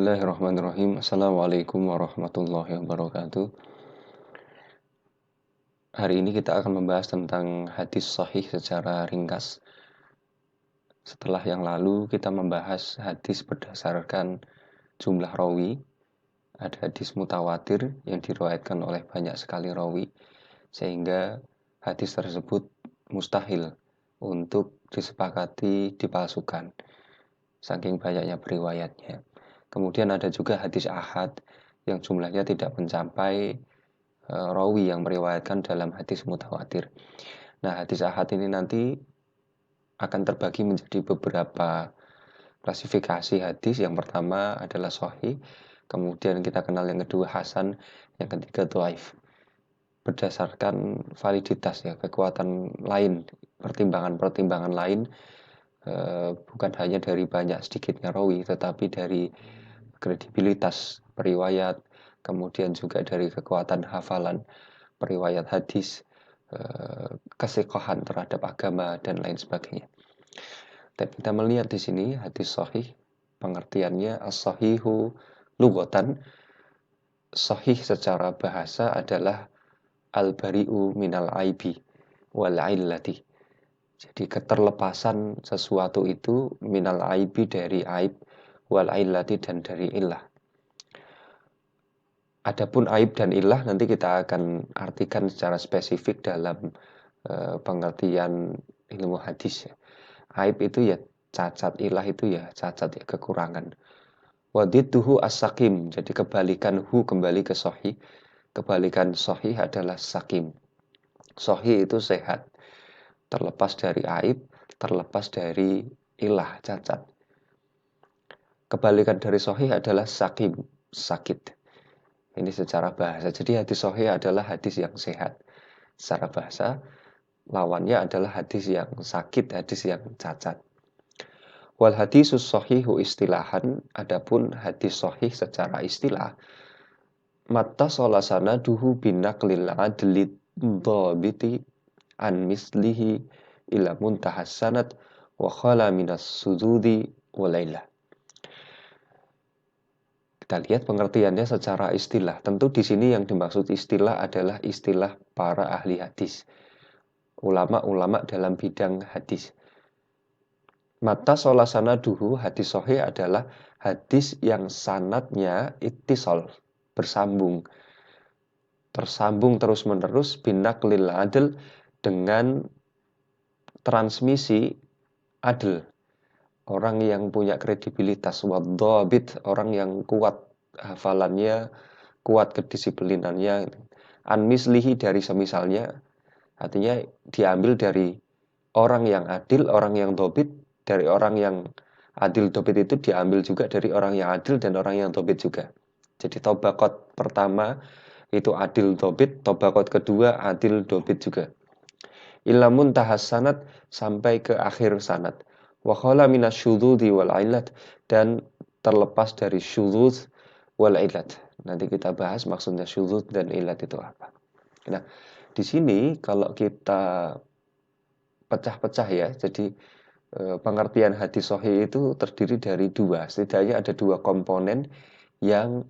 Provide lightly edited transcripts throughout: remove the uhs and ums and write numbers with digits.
Bismillahirrahmanirrahim. Assalamualaikum warahmatullahi wabarakatuh. Hari ini kita akan membahas tentang hadis sahih secara ringkas. Setelah yang lalu kita membahas hadis berdasarkan jumlah rawi. Ada hadis mutawatir yang diriwayatkan oleh banyak sekali rawi, sehingga hadis tersebut mustahil untuk disepakati dipalsukan, saking banyaknya periwayatnya. Kemudian ada juga hadis ahad yang jumlahnya tidak mencapai rawi yang meriwayatkan dalam hadis mutawatir. Nah, hadis ahad ini nanti akan terbagi menjadi beberapa klasifikasi hadis. Yang pertama adalah sahih, kemudian kita kenal yang kedua hasan, yang ketiga dhaif. Berdasarkan validitas ya, kekuatan lain, pertimbangan-pertimbangan lain, bukan hanya dari banyak sedikitnya rawi, tetapi dari kredibilitas periwayat, kemudian juga dari kekuatan hafalan periwayat hadis, kesikohan terhadap agama, dan lain sebagainya. Dan kita melihat di sini hadis sahih, pengertiannya as-sahihu lughatan. Sahih secara bahasa adalah al-bari'u minal aibi wal illati. Jadi keterlepasan sesuatu itu minal aibi, dari aib, wal illati, dan dari illah. Adapun aib dan illah nanti kita akan artikan secara spesifik dalam pengertian ilmu hadis ya. Aib itu ya cacat, illah itu ya cacat, ya kekurangan. Wadidduhu as-sakim. Jadi kebalikan hu kembali ke sahih. Kebalikan sahih adalah sakim. Sahih itu sehat, terlepas dari aib, terlepas dari illah, cacat. Kebalikan dari sahih adalah sakim, sakit. Ini secara bahasa. Jadi hadis sahih adalah hadis yang sehat. Secara bahasa, lawannya adalah hadis yang sakit, hadis yang cacat. Wal hadisus sahihu istilahan, adapun hadis sahih secara istilah, matta solasana duhu binaklil adli dhabiti an mislihi ila muntahas sanad wa khala minas sududi walailah. Kita lihat pengertiannya secara istilah. Tentu di sini yang dimaksud istilah adalah istilah para ahli hadis, ulama-ulama dalam bidang hadis. Mata solasana duhu, hadis sahih adalah hadis yang sanadnya ittisal, bersambung, tersambung terus-menerus, binaklil adl, dengan transmisi adl, orang yang punya kredibilitas, wadhabit, orang yang kuat hafalannya, kuat kedisiplinannya, anmislihi, dari semisalnya, artinya diambil dari orang yang adil, orang yang dhabit. Dari orang yang adil dhabit itu diambil juga dari orang yang adil dan orang yang dhabit juga. Jadi tobaqot pertama itu adil dhabit, tobaqot kedua adil dhabit juga. Ila muntahas sanad, sampai ke akhir sanad. Wa khala minas syududi wal illat, dan terlepas dari syudud wal illat. Nanti kita bahas maksudnya syudud dan illat itu apa. Nah, di sini kalau kita pecah-pecah ya, jadi pengertian hadis sahih itu terdiri dari dua. Setidaknya ada dua komponen yang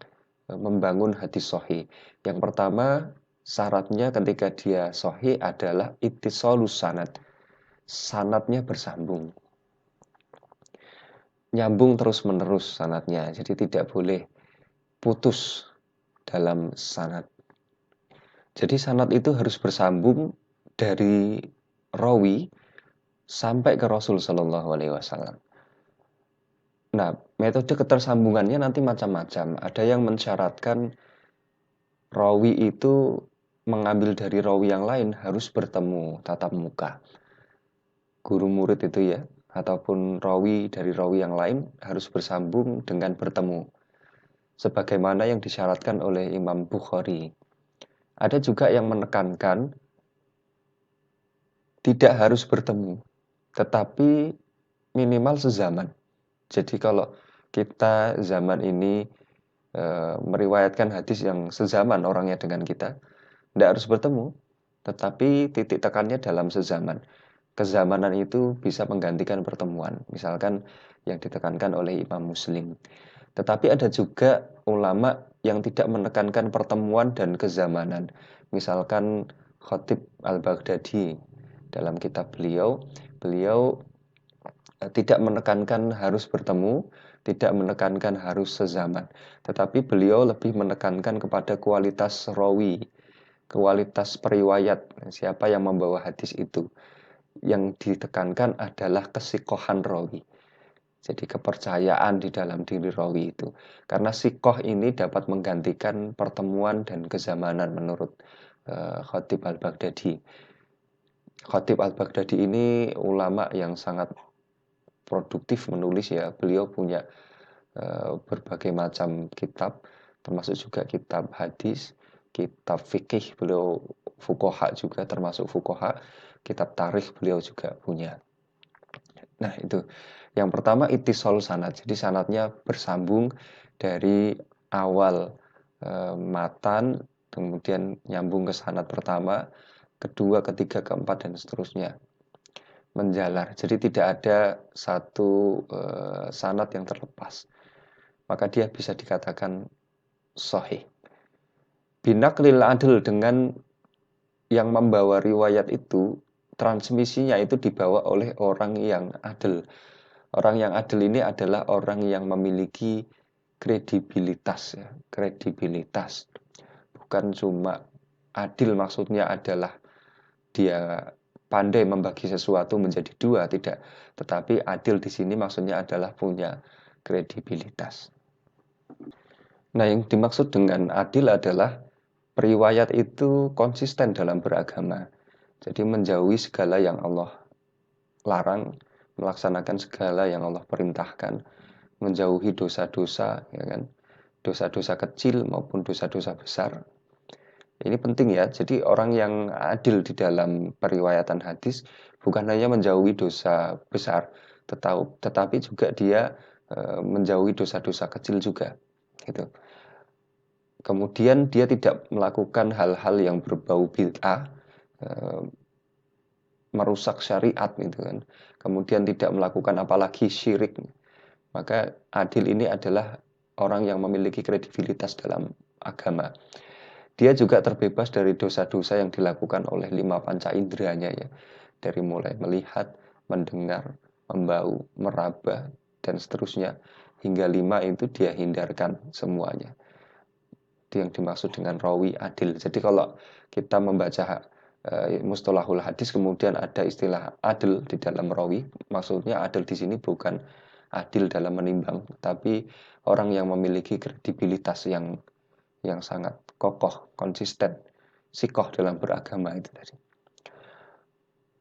membangun hadis sahih. Yang pertama, syaratnya ketika dia sahih adalah ittisalus sanad. Sanadnya bersambung. Nyambung terus-menerus sanadnya. Jadi tidak boleh putus dalam sanad. Jadi sanad itu harus bersambung dari rawi sampai ke Rasul Shallallahu Alaihi Wasallam. Nah, metode ketersambungannya nanti macam-macam. Ada yang mensyaratkan rawi itu mengambil dari rawi yang lain harus bertemu tatap muka. Guru murid itu ya, ataupun rawi dari rawi yang lain harus bersambung dengan bertemu. Sebagaimana yang disyaratkan oleh Imam Bukhari. Ada juga yang menekankan tidak harus bertemu, tetapi minimal sezaman. Jadi kalau kita zaman ini meriwayatkan hadis yang sezaman orangnya dengan kita, tidak harus bertemu, tetapi titik tekannya dalam sezaman. Kezamanan itu bisa menggantikan pertemuan. Misalkan yang ditekankan oleh Imam Muslim. Tetapi ada juga ulama yang tidak menekankan pertemuan dan kezamanan. Misalkan Khatib Al-Baghdadi dalam kitab beliau tidak menekankan harus bertemu, tidak menekankan harus sezaman, tetapi beliau lebih menekankan kepada kualitas rawi, kualitas periwayat, siapa yang membawa hadis itu. Yang ditekankan adalah kesikohan rawi. Jadi kepercayaan di dalam diri rawi itu. Karena sikoh ini dapat menggantikan pertemuan dan kezamanan menurut Khatib Al-Baghdadi. Khatib Al-Baghdadi ini ulama yang sangat produktif menulis ya. Beliau punya berbagai macam kitab, termasuk juga kitab hadis, kitab fikih, beliau fuqaha juga, termasuk fuqaha, kitab tarikh beliau juga punya. Nah itu, yang pertama ittisal sanad, jadi sanadnya bersambung dari awal matan, kemudian nyambung ke sanad pertama, kedua, ketiga, keempat, dan seterusnya. Menjalar, jadi tidak ada satu sanad yang terlepas, maka dia bisa dikatakan sahih. Binaklil adl, dengan yang membawa riwayat itu, transmisinya itu dibawa oleh orang yang adil. Orang yang adil ini adalah orang yang memiliki kredibilitas, ya. Kredibilitas. Bukan cuma adil maksudnya adalah dia pandai membagi sesuatu menjadi dua, tidak. Tetapi adil di sini maksudnya adalah punya kredibilitas. Nah, yang dimaksud dengan adil adalah periwayat itu konsisten dalam beragama. Jadi menjauhi segala yang Allah larang, melaksanakan segala yang Allah perintahkan, menjauhi dosa-dosa, ya kan? Dosa-dosa kecil maupun dosa-dosa besar. Ini penting ya. Jadi orang yang adil di dalam periwayatan hadis bukan hanya menjauhi dosa besar, tetapi juga dia menjauhi dosa-dosa kecil juga, gitu. Kemudian dia tidak melakukan hal-hal yang berbau bid'ah, merusak syariat gitu kan. Kemudian tidak melakukan apalagi syirik. Maka adil ini adalah orang yang memiliki kredibilitas dalam agama. Dia juga terbebas dari dosa-dosa yang dilakukan oleh 5 panca inderanya ya. Dari mulai melihat, mendengar, membau, meraba, dan seterusnya. Hingga 5 itu dia hindarkan semuanya. Itu yang dimaksud dengan rawi adil. Jadi kalau kita membaca mustalahul hadis kemudian ada istilah adil di dalam rawi, maksudnya adil di sini bukan adil dalam menimbang, tapi orang yang memiliki kredibilitas yang sangat kokoh, konsisten, sikoh dalam beragama itu tadi.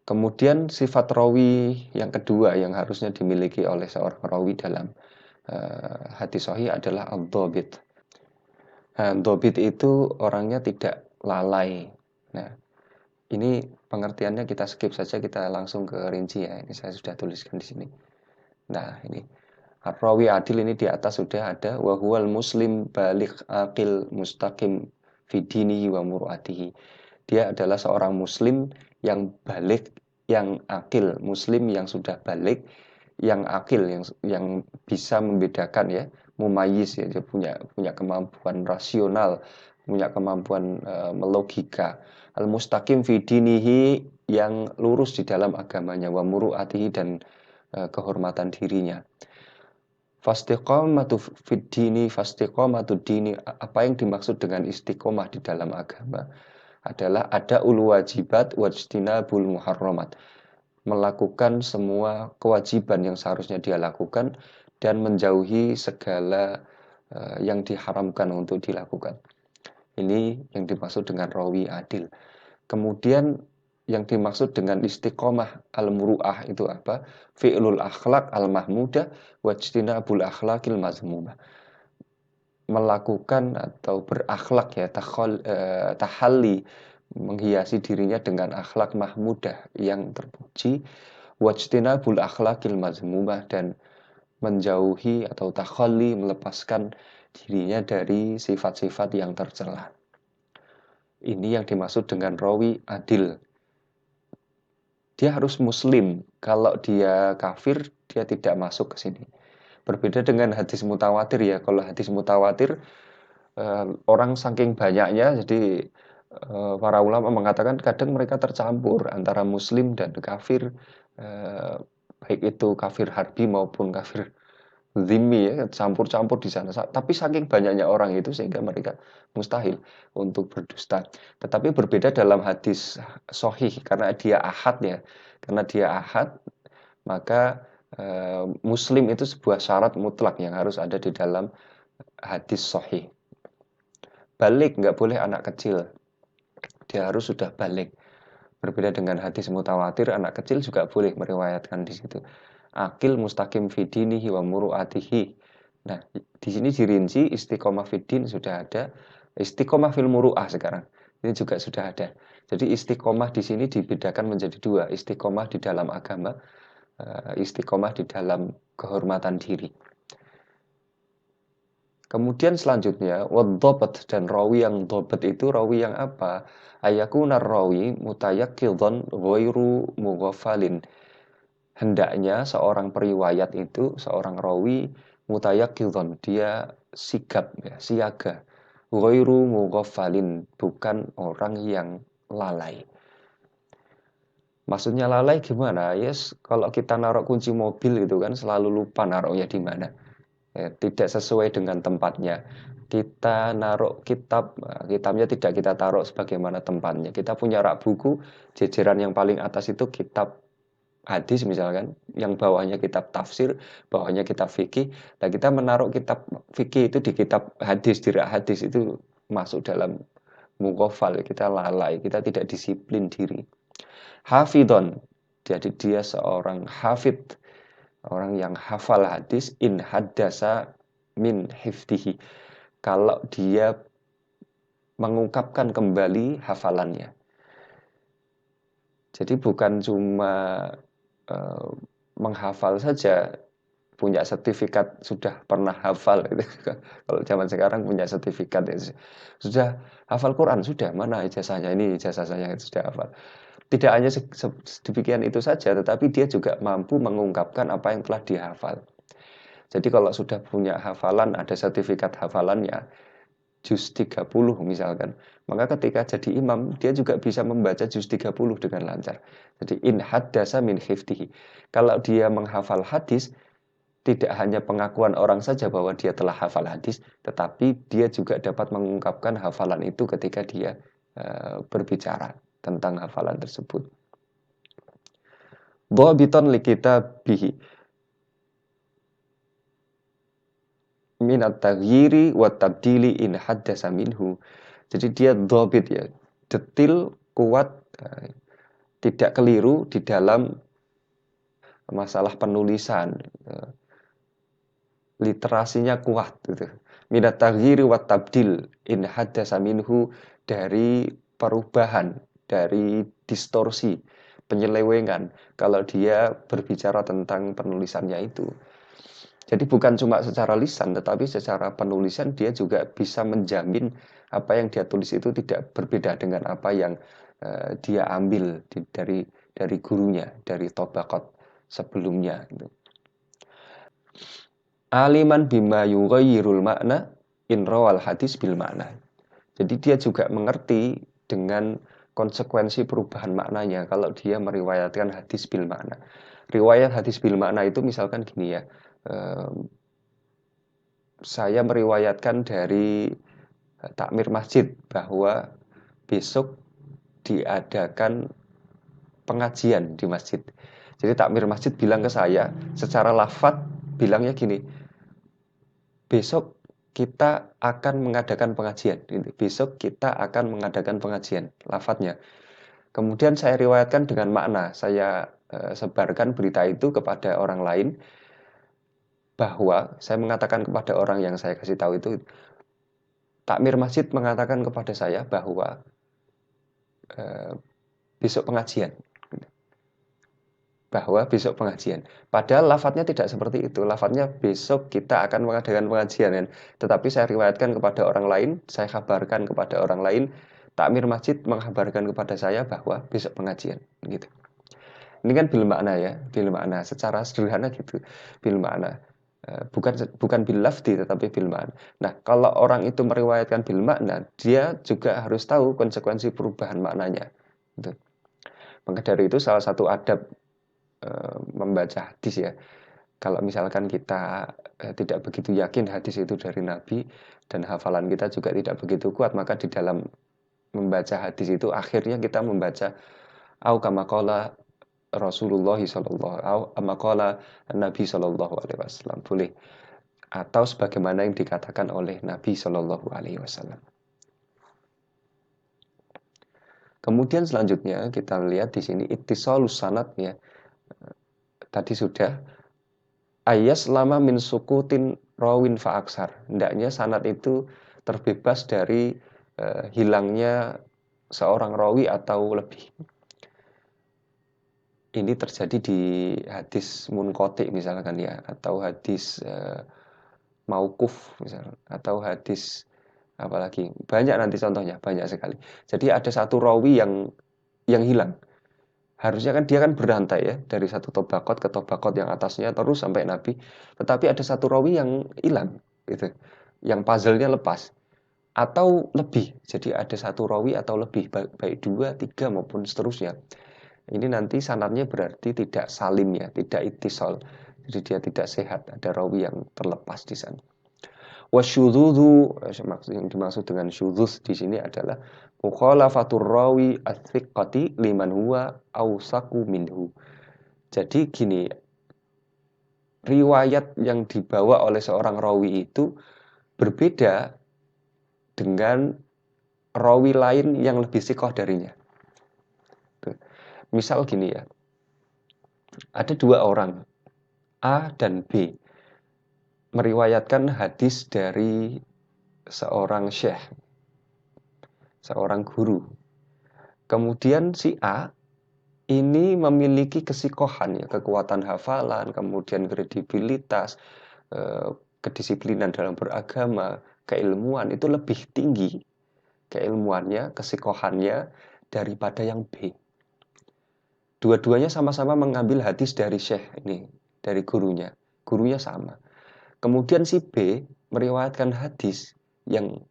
Kemudian sifat rawi yang kedua yang harusnya dimiliki oleh seorang rawi dalam hadis sahih adalah al-dhabit. Dhabit itu orangnya tidak lalai. Nah, ini pengertiannya kita skip saja, kita langsung ke rinci ya. Ini saya sudah tuliskan di sini. Nah, ini rawi adil ini di atas sudah ada wa huwal muslim baligh aqil mustaqim fi dinihi wa muru'atihi. Dia adalah seorang muslim yang balik, yang akil, muslim yang sudah balik, yang akil, yang bisa membedakan ya, mumayyiz ya, dia punya kemampuan rasional, punya kemampuan melogika. Al-mustaqim fi dinihi, yang lurus di dalam agamanya, wa muru'atihi, dan kehormatan dirinya. Fastiqomatu fid dini, fastiqomatu dini, apa yang dimaksud dengan istiqomah di dalam agama adalah ada ulu wajibat wajtinabul muharramat, melakukan semua kewajiban yang seharusnya dia lakukan dan menjauhi segala yang diharamkan untuk dilakukan. Ini yang dimaksud dengan rawi adil. Kemudian yang dimaksud dengan istiqomah al-muru'ah itu apa? Fi'lul akhlak al-mahmudah wajtinabul akhlakil mazmumah. Melakukan atau berakhlak ya, tahalli, menghiasi dirinya dengan akhlak mahmudah yang terpuji, wajtinabul akhlakil mazmumah, dan menjauhi atau takhalli, melepaskan dirinya dari sifat-sifat yang tercela. Ini yang dimaksud dengan rawi adil. Dia harus muslim. Kalau dia kafir, dia tidak masuk ke sini. Berbeda dengan hadis mutawatir ya. Kalau hadis mutawatir orang saking banyaknya, jadi para ulama mengatakan kadang mereka tercampur antara muslim dan kafir, baik itu kafir harbi maupun kafir zimmi ya, campur-campur di sana. Tapi saking banyaknya orang itu sehingga mereka mustahil untuk berdusta. Tetapi berbeda dalam hadis sahih karena dia ahad ya. Karena dia ahad, maka muslim itu sebuah syarat mutlak yang harus ada di dalam hadis sahih. Balik, nggak boleh anak kecil. Dia harus sudah balik. Berbeda dengan hadis mutawatir, anak kecil juga boleh meriwayatkan di situ. Akil mustaqim fidinihi wa muru'atihi. Nah, di sini dirinci istiqomah fidin sudah ada, istiqomah fil muru'ah sekarang. Ini juga sudah ada. Jadi istiqomah di sini dibedakan menjadi dua, istiqomah di dalam agama, istiqomah di dalam kehormatan diri. Kemudian selanjutnya, wadhabat dan rawi yang dhabat itu rawi yang apa? Ayakunar rawi mutayaqqidhan ghairu mughafalin. Hendaknya seorang periwayat itu, seorang rawi mutayaqqidhan, dia sigap ya, siaga. Ghairu mughafalin, bukan orang yang lalai. Maksudnya lalai gimana? Yes, kalau kita naruh kunci mobil gitu kan selalu lupa naruhnya di mana. Ya, tidak sesuai dengan tempatnya. Kita naruh kitabnya tidak kita taruh sebagaimana tempatnya. Kita punya rak buku, jejeran yang paling atas itu kitab hadis misalkan, yang bawahnya kitab tafsir, bawahnya kitab fikih. Nah, kita menaruh kitab fikih itu di kitab hadis, di rak hadis itu masuk dalam mughafal, kita lalai, kita tidak disiplin diri. Hafidon, jadi dia seorang hafid, orang yang hafal hadis, in haddasa min hifdihi. Kalau dia mengungkapkan kembali hafalannya. Jadi bukan cuma menghafal saja, punya sertifikat sudah pernah hafal gitu. Kalau zaman sekarang punya sertifikat ya. Sudah hafal Quran, sudah mana ijazahnya, ini ijazah saya sudah hafal. Tidak hanya demikian itu saja, tetapi dia juga mampu mengungkapkan apa yang telah dihafal. Jadi kalau sudah punya hafalan, ada sertifikat hafalannya, juz 30 misalkan, maka ketika jadi imam, dia juga bisa membaca juz 30 dengan lancar. Jadi in haddasa min hifdihi. Kalau dia menghafal hadis, tidak hanya pengakuan orang saja bahwa dia telah hafal hadis, tetapi dia juga dapat mengungkapkan hafalan itu ketika dia berbicara tentang hafalan tersebut. Dhabitan li kitabihi minat taghyiri wa tabdili in haddasa minhu. Jadi dia dhabit ya, detil, kuat, tidak keliru di dalam masalah penulisan. Literasinya kuat gitu. Minat taghyiri wa tabdil in haddasa minhu, dari perubahan, dari distorsi, penyelewengan kalau dia berbicara tentang penulisannya itu. Jadi bukan cuma secara lisan, tetapi secara penulisan dia juga bisa menjamin apa yang dia tulis itu tidak berbeda dengan apa yang dia ambil dari gurunya, dari tobaqat sebelumnya. Gitu. Aliman bima yughayyirul makna in rawal hadis bil makna. Jadi dia juga mengerti dengan konsekuensi perubahan maknanya kalau dia meriwayatkan hadis bil makna. Riwayat hadis bil makna itu misalkan gini ya, saya meriwayatkan dari takmir masjid bahwa besok diadakan pengajian di masjid. Jadi takmir masjid bilang ke saya secara lafadz, bilangnya gini, besok kita akan mengadakan pengajian. Besok kita akan mengadakan pengajian, lafadznya. Kemudian saya riwayatkan dengan makna, saya sebarkan berita itu kepada orang lain, bahwa saya mengatakan kepada orang yang saya kasih tahu itu, takmir masjid mengatakan kepada saya bahwa besok pengajian. Bahwa besok pengajian. Padahal lafadznya tidak seperti itu. Lafadznya besok kita akan mengadakan pengajian. Tetapi saya riwayatkan kepada orang lain, saya kabarkan kepada orang lain, takmir masjid mengkabarkan kepada saya bahwa besok pengajian. Gitu. Ini kan bil makna ya, bil makna. Secara sederhana gitu, bil makna. bukan bil lafzi tetapi bil ma'na. Nah, kalau orang itu meriwayatkan bil makna, dia juga harus tahu konsekuensi perubahan maknanya. Gitu. Maka dari itu salah satu adab membaca hadis ya. Kalau misalkan kita tidak begitu yakin hadis itu dari Nabi dan hafalan kita juga tidak begitu kuat, maka di dalam membaca hadis itu akhirnya kita membaca au kama qala Rasulullah sallallahu au kama qala Nabi sallallahu alaihi wasallam. Boleh. Atau sebagaimana yang dikatakan oleh Nabi sallallahu alaihi wasallam. Kemudian selanjutnya kita lihat di sini ittisalus sanad ya. Tadi sudah ayas lama min sukutin rawin fa'aksar. Hendaknya sanad itu terbebas dari hilangnya seorang rawi atau lebih. Ini terjadi di hadis munqati misalkan ya, atau hadis mauquf misalkan, atau hadis apalagi banyak nanti contohnya, banyak sekali. Jadi ada satu rawi yang hilang. Harusnya kan dia kan berantai ya, dari satu tobakot ke tobakot yang atasnya terus sampai Nabi. Tetapi ada satu rawi yang hilang gitu. Yang puzzle-nya lepas atau lebih. Jadi ada satu rawi atau lebih, baik 2, 3 maupun seterusnya. Ini nanti sanadnya berarti tidak salim ya, tidak ittisal. Jadi dia tidak sehat, ada rawi yang terlepas di sana. Wasyudzudzu, yang dimaksud dengan syudzuz di sini adalah mukhalafatur rawi ats-tsiqati liman huwa awsaqu minhu. Jadi gini, riwayat yang dibawa oleh seorang rawi itu berbeda dengan rawi lain yang lebih sikoh darinya. Misal gini ya, ada dua orang, A dan B, meriwayatkan hadis dari seorang syekh, seorang guru. Kemudian si A ini memiliki kesikohan ya, kekuatan hafalan, kemudian kredibilitas, kedisiplinan dalam beragama, keilmuan itu lebih tinggi keilmuannya, kesikohannya daripada yang B. Dua-duanya sama-sama mengambil hadis dari syekh ini, dari gurunya. Gurunya sama. Kemudian si B meriwayatkan hadis yang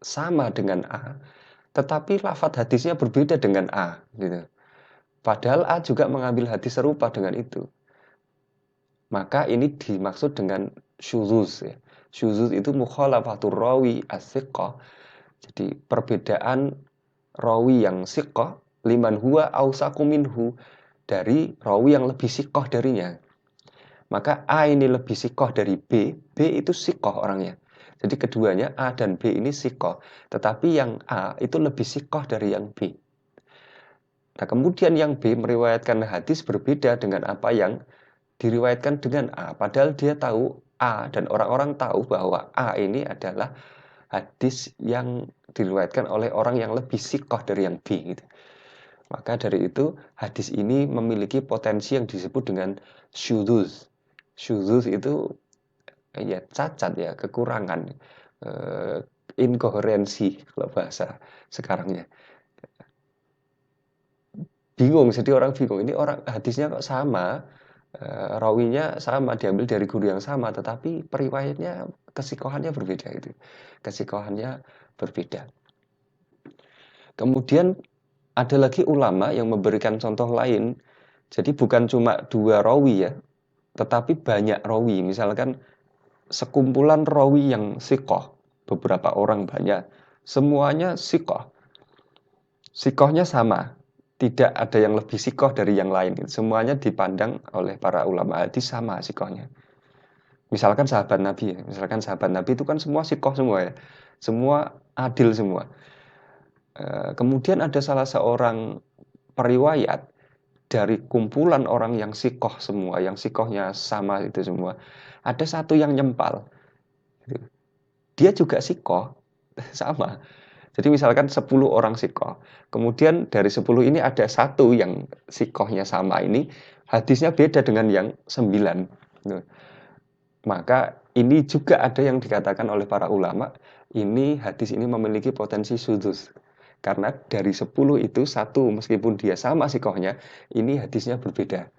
sama dengan A, tetapi lafadz hadisnya berbeda dengan A. Gitu. Padahal A juga mengambil hadis serupa dengan itu. Maka ini dimaksud dengan syudzuz. Ya. Syudzuz itu mukhalafatur rawi as-siqah. Jadi perbedaan rawi yang siqah liman huwa awsaqu minhu, dari rawi yang lebih sikoh darinya. Maka A ini lebih sikoh dari B, B itu sikoh orangnya. Jadi keduanya A dan B ini sikoh, tetapi yang A itu lebih sikoh dari yang B. Nah kemudian yang B meriwayatkan hadis berbeda dengan apa yang diriwayatkan dengan A. Padahal dia tahu A dan orang-orang tahu bahwa A ini adalah hadis yang diriwayatkan oleh orang yang lebih sikoh dari yang B gitu. Maka dari itu hadis ini memiliki potensi yang disebut dengan syudzuz. Syudzuz itu ya cacat ya, kekurangan, inkoherensi kalau bahasa sekarangnya. Bingung, jadi orang bingung. Ini orang hadisnya kok sama, rawinya sama, diambil dari guru yang sama, tetapi periwayatnya kesikohannya berbeda itu. Kesikohannya berbeda. Kemudian ada lagi ulama yang memberikan contoh lain. Jadi bukan cuma dua rawi ya, tetapi banyak rawi. Misalkan sekumpulan rawi yang sikoh, beberapa orang banyak, semuanya sikoh. Sikohnya sama, tidak ada yang lebih sikoh dari yang lain. Semuanya dipandang oleh para ulama hadis sama sikohnya. Misalkan sahabat Nabi ya, misalkan sahabat Nabi itu kan semua sikoh semua ya, semua adil semua. Kemudian ada salah seorang periwayat dari kumpulan orang yang sikoh semua, yang sikohnya sama itu semua. Ada satu yang nyempal. Dia juga sikoh, sama. Jadi misalkan 10 orang sikoh. Kemudian dari 10 ini ada satu yang sikohnya sama ini, hadisnya beda dengan yang 9. Maka ini juga ada yang dikatakan oleh para ulama, ini hadis ini memiliki potensi syudzuz. Karena dari 10 itu satu meskipun dia sama sikohnya, ini hadisnya berbeda.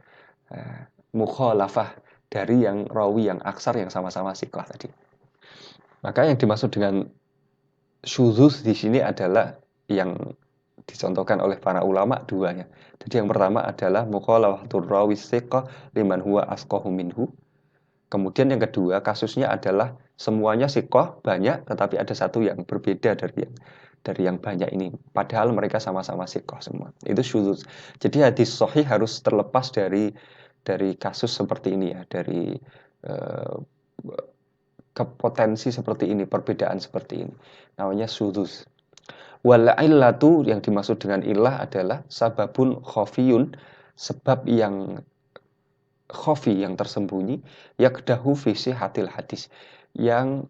Mukhalafah dari yang rawi yang aksar yang sama-sama siqah tadi. Maka yang dimaksud dengan syudzuz di sini adalah yang dicontohkan oleh para ulama duanya. Jadi yang pertama adalah mukhalafatur rawi siqah liman huwa asqahu minhu. Kemudian yang kedua kasusnya adalah semuanya siqah banyak, tetapi ada satu yang berbeda dari yang banyak ini. Padahal mereka sama-sama siqah semua. Itu syudzuz. Jadi hadis sahih harus terlepas dari kasus seperti ini ya, dari eh, kepotensi seperti ini, perbedaan seperti ini. Namanya syudzuz. Wal illatu yang dimaksud dengan ilah adalah sababun khafiyun, sebab yang khafi, yang tersembunyi, yakdahu fi sihatil hadis, yang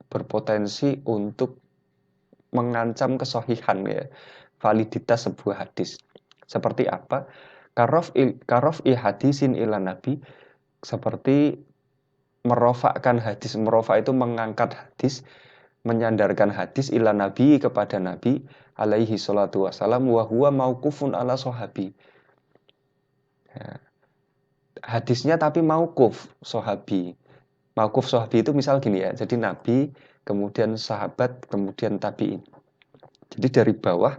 berpotensi untuk mengancam kesohihan ya, validitas sebuah hadis. Seperti apa? Karof hadisin ila nabi, seperti merofakkan hadis. Merofa itu mengangkat hadis, menyandarkan hadis ila nabi kepada nabi alaihi salatu wassalam wa huwa mauqufun ala sahabi. Ya. Hadisnya tapi mauquf sahabi. Mauquf sahabi itu misal gini ya. Jadi nabi, kemudian sahabat, kemudian tabi'in. Jadi dari bawah,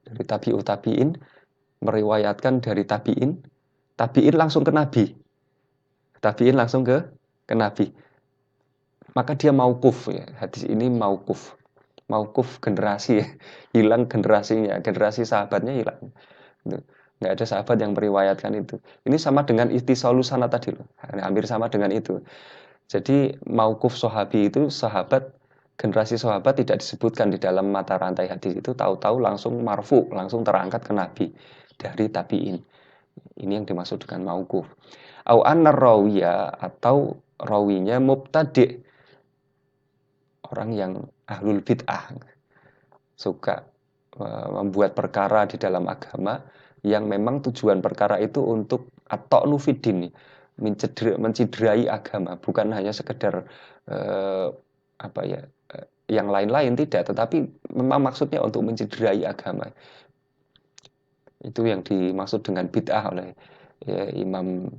dari tabi'in meriwayatkan dari tabi'in langsung ke nabi. Tabi'in langsung ke nabi. Maka dia mauquf ya. Hadis ini mauquf. Mauquf generasi ya. Hilang generasinya, generasi sahabatnya hilang. Gitu. Nggak ada sahabat yang meriwayatkan itu. Ini sama dengan ittisalus sanad tadi loh. Hampir sama dengan itu. Jadi mauquf sahabi itu sahabat, generasi sahabat tidak disebutkan di dalam mata rantai hadis itu, tahu-tahu langsung marfu, langsung terangkat ke nabi dari tabi'in. Ini yang dimaksud dengan mauquf. Au annar rawiya, atau rawinya mubtadi', orang yang ahlul bid'ah, suka membuat perkara di dalam agama yang memang tujuan perkara itu untuk at-ta'nu fiddin, menciderai agama, bukan hanya sekedar yang lain-lain, tidak, tetapi memang maksudnya untuk menciderai agama. Itu yang dimaksud dengan bid'ah oleh Imam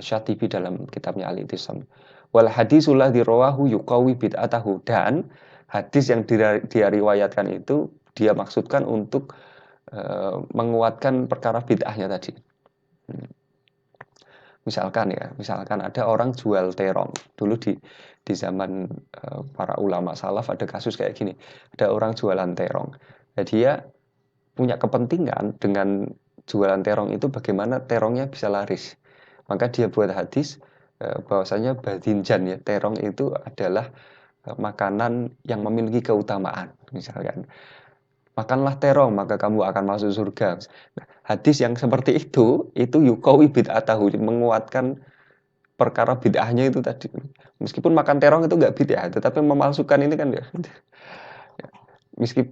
Syatibi dalam kitabnya Al-I'tisam. Wal hadisul ladzi rawahu yuqawi bid'atahu, dan hadis yang dia riwayatkan itu dia maksudkan untuk menguatkan perkara bid'ahnya tadi. Misalkan ada orang jual terong. Dulu di zaman para ulama salaf ada kasus kayak gini. Ada orang jualan terong. Nah, dia punya kepentingan dengan jualan terong itu bagaimana terongnya bisa laris. Maka dia buat hadis bahwasanya badinjan ya, terong itu adalah makanan yang memiliki keutamaan. Misalkan, makanlah terong maka kamu akan masuk surga. Nah, hadis yang seperti itu yuqawi bid'atahu, menguatkan perkara bid'ahnya itu tadi. Meskipun makan terong itu nggak bid'ah, tetapi memalsukan ini kan ya.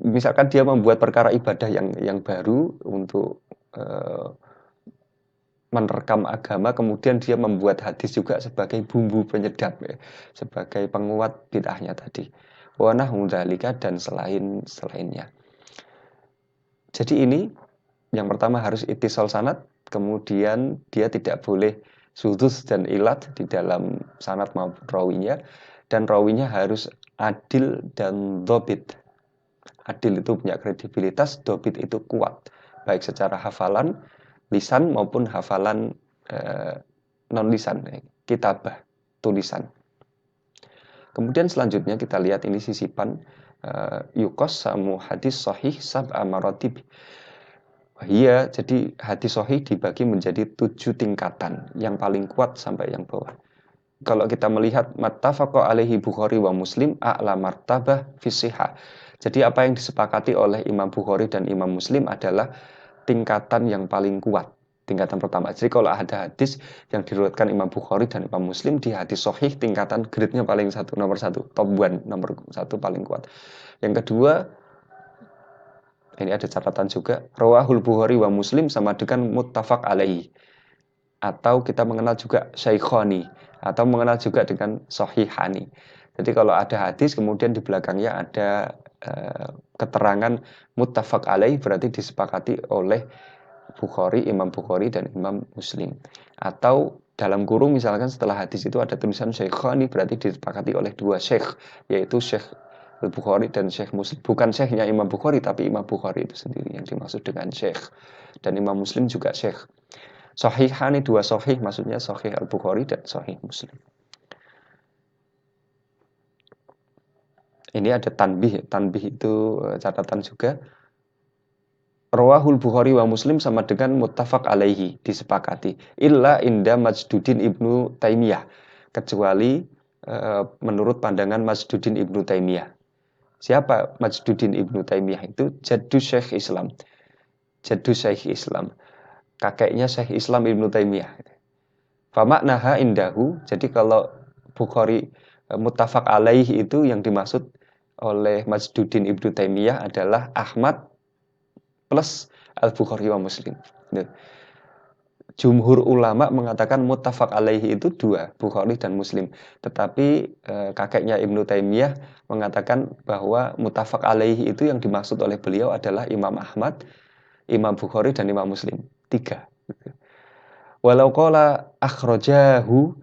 Misalkan dia membuat perkara ibadah yang baru untuk menerkam agama, kemudian dia membuat hadis juga sebagai bumbu penyedap ya, sebagai penguat bid'ahnya tadi. Wa nahwu dzalika, dan selainnya. Jadi ini yang pertama harus ittisal sanad, kemudian dia tidak boleh syudzuz dan ilat di dalam sanad maupun rawinya, dan rawinya harus adil dan dhabit. Adil itu punya kredibilitas, dhabit itu kuat, baik secara hafalan lisan maupun hafalan non lisan, kitabah, tulisan. Kemudian selanjutnya kita lihat ini sisipan yuqassamu hadis sahih sab'a maratib. Iya, jadi hadis sahih dibagi menjadi 7 tingkatan, yang paling kuat sampai yang bawah. Kalau kita melihat mattafaqa alaihi Bukhari wa Muslim a'la martabah fisihah. Jadi apa yang disepakati oleh Imam Bukhari dan Imam Muslim adalah tingkatan yang paling kuat, tingkatan pertama. Jadi kalau ada hadis yang diriwayatkan Imam Bukhari dan Imam Muslim, di hadis sahih tingkatan grade-nya paling satu, nomor satu, top one, nomor satu paling kuat. Yang kedua, ini ada catatan juga, rawahul Bukhari wa Muslim sama dengan muttafaq alaihi, atau kita mengenal juga syaikhani, atau mengenal juga dengan sahihani. Jadi kalau ada hadis kemudian di belakangnya ada keterangan muttafaq alaih, berarti disepakati oleh Bukhari, Imam Bukhari dan Imam Muslim. Atau dalam kurung misalkan setelah hadis itu ada tulisan Syekhani, berarti disepakati oleh dua syekh, yaitu Syekh Al-Bukhari dan Syekh Muslim. Bukan syekhnya Imam Bukhari, tapi Imam Bukhari itu sendiri yang dimaksud dengan syekh. Dan Imam Muslim juga syekh. Sahihani, dua sahih, maksudnya Sahih Al-Bukhari dan Sahih Muslim. Ini ada tanbih. Tanbih itu catatan juga. Rawahul Bukhari wa Muslim sama dengan muttafaq alaihi, disepakati. Illa inda Majduddin Ibnu Taimiyah, kecuali menurut pandangan Majduddin Ibnu Taimiyah. Siapa Majduddin Ibnu Taimiyah itu? Jaddu Syekh Islam. Jaddu Syekh Islam. Kakeknya Syekh Islam Ibnu Taimiyah. Famaknaha indahu, jadi kalau Bukhari muttafaq alaihi itu yang dimaksud oleh Majduddin Ibnu Taimiyah adalah Ahmad plus Al-Bukhari wa Muslim. Jumhur ulama mengatakan muttafaq alaihi itu dua, Bukhari dan Muslim. Tetapi kakeknya Ibnu Taimiyah mengatakan bahwa muttafaq alaihi itu yang dimaksud oleh beliau adalah Imam Ahmad, Imam Bukhari dan Imam Muslim. Tiga. Walau qala akhrajahu,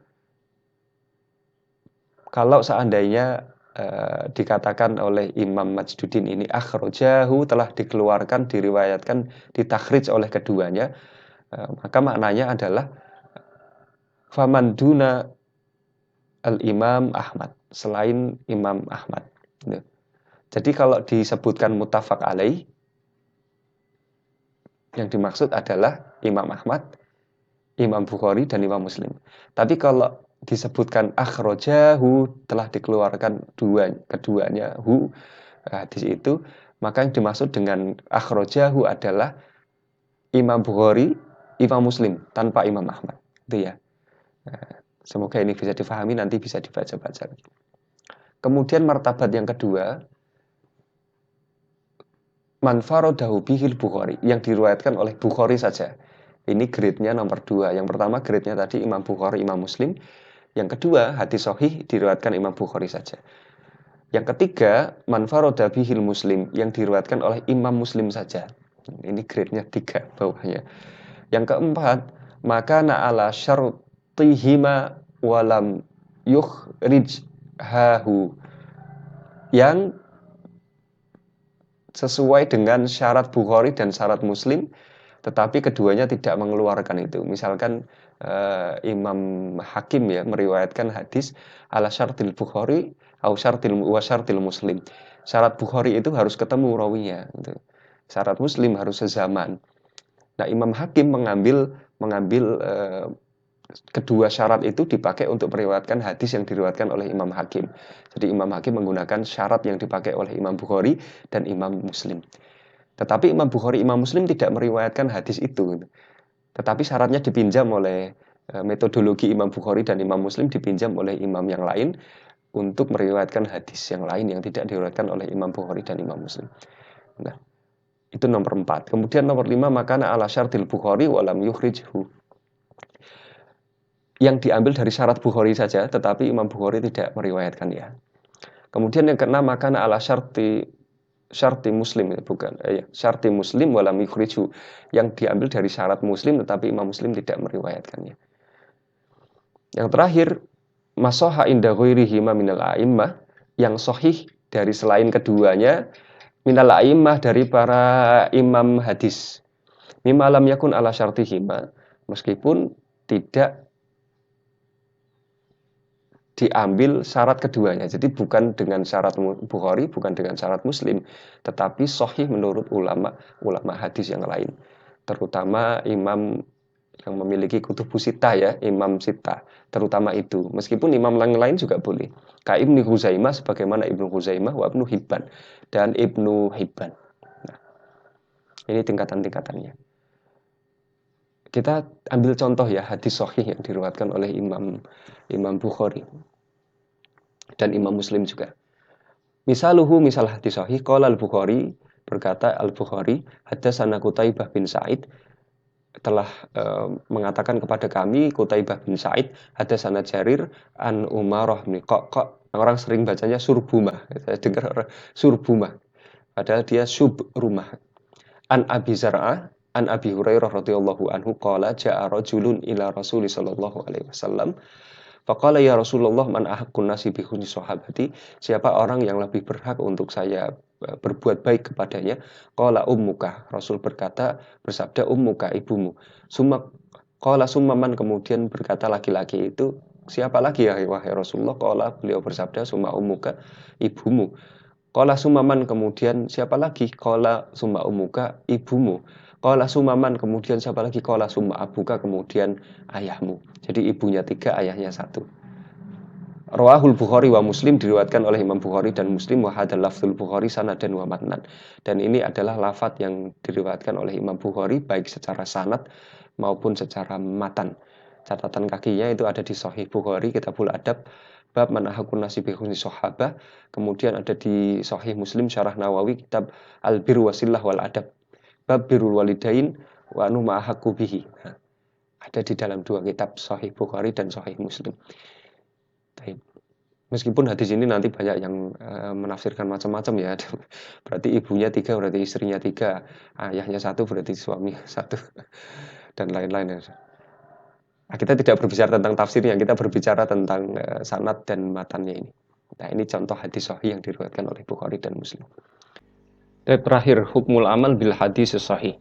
kalau seandainya dikatakan oleh Imam Majduddin ini akhrajahu, telah dikeluarkan, diriwayatkan, ditakhrij oleh keduanya, maka maknanya adalah faman duna al-Imam Ahmad, selain Imam Ahmad. Jadi kalau disebutkan muttafaq alaih, yang dimaksud adalah Imam Ahmad, Imam Bukhari dan Imam Muslim. Tapi kalau disebutkan akhrajahu, telah dikeluarkan keduanya hadis itu, maka yang dimaksud dengan akhrajahu adalah Imam Bukhari, Imam Muslim tanpa Imam Ahmad. Itu ya. Semoga ini bisa difahami, nanti bisa dibaca-baca. Kemudian martabat yang kedua, man faradahu bihil Bukhari, yang diriwayatkan oleh Bukhari saja. Ini grade-nya nomor 2. Yang pertama grade-nya tadi Imam Bukhari, Imam Muslim. Yang kedua, hadis sahih diriwayatkan Imam Bukhari saja. Yang ketiga, man farada bihil Muslim, yang diriwayatkan oleh Imam Muslim saja. Ini grade-nya 3 bawahnya. Yang keempat, maka na'ala syartihima walam yukhrijhahu, yang sesuai dengan syarat Bukhari dan syarat Muslim, tetapi keduanya tidak mengeluarkan itu. Misalkan Imam Hakim ya meriwayatkan hadis ala syartil Bukhari au syartil Muslim. Syarat Bukhari itu harus ketemu rawinya gitu. Syarat Muslim harus sezaman. Nah, Imam Hakim mengambil kedua syarat itu dipakai untuk meriwayatkan hadis yang diriwayatkan oleh Imam Hakim. Jadi Imam Hakim menggunakan syarat yang dipakai oleh Imam Bukhari dan Imam Muslim. Tetapi Imam Bukhari, Imam Muslim tidak meriwayatkan hadis itu. Tetapi syaratnya dipinjam oleh metodologi Imam Bukhari dan Imam Muslim, dipinjam oleh imam yang lain untuk meriwayatkan hadis yang lain yang tidak diriwayatkan oleh Imam Bukhari dan Imam Muslim. Nah, itu nomor 4. Kemudian nomor 5, makana ala syartil Bukhari walam yukhrijhu, yang diambil dari syarat Bukhari saja, tetapi Imam Bukhari tidak meriwayatkannya. Kemudian yang keenam, makana ala syarti Muslim, bukan syarti Muslim walam yukhrijhu, yang diambil dari syarat Muslim tetapi Imam Muslim tidak meriwayatkannya. Yang terakhir, masoha inda ghairihi minal a'immah, yang sahih dari selain keduanya, minal a'immah, dari para imam hadis, mimma lam yakun ala syartihima, meskipun tidak diambil syarat keduanya. Jadi bukan dengan syarat Bukhari, bukan dengan syarat Muslim, tetapi sahih menurut ulama hadis yang lain. Terutama imam yang memiliki kutubus sittah ya, imam sittah, terutama itu. Meskipun imam lain juga boleh. Kayak Ibnu Huzaimah, sebagaimana Ibnu Huzaimah wa Ibnu Hibban dan Ibnu Hibban. Nah, ini tingkatan-tingkatannya. Kita ambil contoh ya, hadis sahih yang diriwayatkan oleh Imam Bukhari dan Imam Muslim juga. Misal hadis sahih, qala al-Bukhari, berkata al-Bukhari, hadatsana Qutaibah bin Sa'id, telah mengatakan kepada kami Qutaibah bin Sa'id, hadatsana Jarir an Umarah bin Qaq. Orang sering bacanya Surbumah. Saya dengar Surbumah, padahal dia Subrumah. An Abi Zar'ah, An Abi Hurairah radhiyallahu anhu qala ja'a rajulun ila Rasul sallallahu alaihi wasallam faqala ya Rasulullah man ahaqqun nasi bi husni sahabati, siapa orang yang lebih berhak untuk saya berbuat baik kepadanya? Qala ummuka, Rasul bersabda ummuka, ibumu. Summa qala summa man, kemudian berkata laki-laki itu, siapa lagi ya wahai Rasulullah? Qala, beliau bersabda summa ummuka, ibumu. Qala sumaman, kemudian siapa lagi? Qala summa umuka, ibumu. Qala sumaman, kemudian siapa lagi? Qala summa abuka, kemudian ayahmu. Jadi ibunya 3, ayahnya 1. Rawahul Bukhari wa Muslim, diriwayatkan oleh Imam Bukhari dan Muslim, wa hadzal lafdzul Bukhari sanadan wa matnan. Dan ini adalah lafadz yang diriwayatkan oleh Imam Bukhari baik secara sanad maupun secara matan. Catatan kakinya itu ada di Sahih Bukhari, Kitabul Adab, bab man ahaqun nasi bi husni sahabah. Kemudian ada di Sahih Muslim Syarah Nawawi, kitab Al-Bir Wasillah wal Adab, bab birrul walidain wa anu ma ahaqu bihi. Nah, ada di dalam 2 kitab, Sahih Bukhari dan Sahih Muslim. Meskipun hadis ini nanti banyak yang menafsirkan macam-macam ya. Berarti ibunya 3, berarti istrinya 3, ayahnya 1, berarti suami 1, dan lain-lain ya. Nah, kita tidak berbicara tentang tafsirnya, kita berbicara tentang sanad dan matannya ini. Nah, ini contoh hadis sahih yang diriwayatkan oleh Bukhari dan Muslim. Dan terakhir, hukmul amal bil hadis sahih.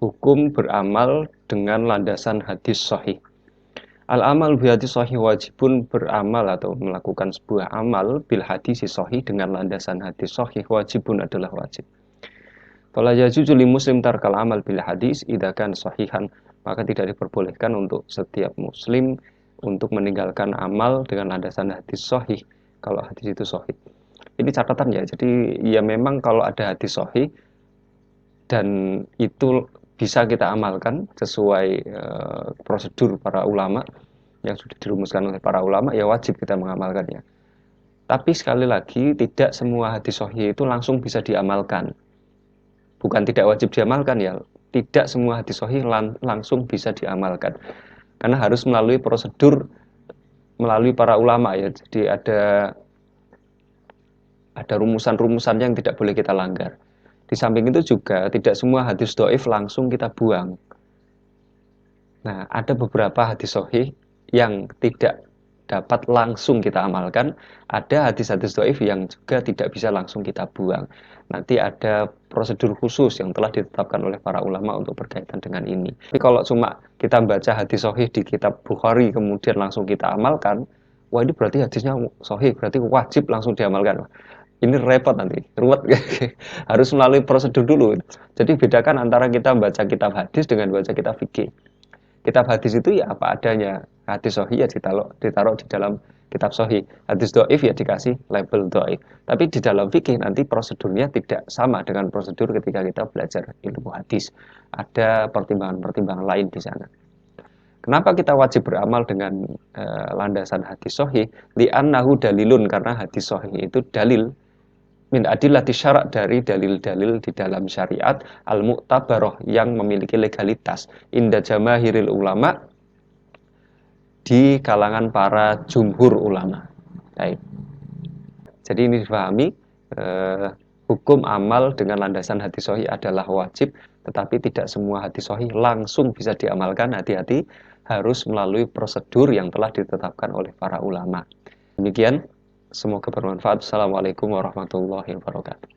Hukum beramal dengan landasan hadis sahih. Al-amal bil hadis sahih, wajibun beramal atau melakukan sebuah amal bil hadis sahih dengan landasan hadis sahih, wajibun adalah wajib. Fala yajuzu li muslim tarkal amal bil hadis idza kan sahihan, maka tidak diperbolehkan untuk setiap muslim untuk meninggalkan amal dengan landasan hadis sahih kalau hadis itu sahih. Ini catatan ya, jadi ya memang kalau ada hadis sahih dan itu bisa kita amalkan sesuai prosedur para ulama yang sudah dirumuskan oleh para ulama, ya wajib kita mengamalkannya. Tapi sekali lagi, tidak semua hadis sahih itu langsung bisa diamalkan. Bukan tidak wajib diamalkan ya, tidak semua hadis sahih langsung bisa diamalkan. Karena harus melalui prosedur, melalui para ulama ya. Jadi ada rumusan-rumusan yang tidak boleh kita langgar. Di samping itu juga tidak semua hadis dhaif langsung kita buang. Nah, ada beberapa hadis sahih yang tidak dapat langsung kita amalkan, ada hadis-hadis dhaif yang juga tidak bisa langsung kita buang. Nanti ada prosedur khusus yang telah ditetapkan oleh para ulama untuk berkaitan dengan ini. Tapi kalau cuma kita baca hadis sahih di kitab Bukhari kemudian langsung kita amalkan, wah ini berarti hadisnya sahih, berarti wajib langsung diamalkan. Ini repot nanti, ruwet. Harus melalui prosedur dulu. Jadi bedakan antara kita baca kitab hadis dengan baca kitab fikih. Kitab hadis itu ya apa adanya. Hadis sahih ya ditaruh di dalam kitab sahih. Hadis dhaif ya dikasih label dhaif. Tapi di dalam fikih nanti prosedurnya tidak sama dengan prosedur ketika kita belajar ilmu hadis. Ada pertimbangan-pertimbangan lain di sana. Kenapa kita wajib beramal dengan landasan hadis sahih? Li'annahu dalilun, karena hadis sahih itu dalil min adillati syara', dari dalil-dalil di dalam syariat al-mu'tabarah yang memiliki legalitas inda jamahiril ulama, di kalangan para jumhur ulama. Baik. Jadi ini dipahami, hukum amal dengan landasan hadis sahih adalah wajib, tetapi tidak semua hadis sahih langsung bisa diamalkan. Hati-hati, harus melalui prosedur yang telah ditetapkan oleh para ulama. Demikian, semoga bermanfaat. Assalamualaikum warahmatullahi wabarakatuh.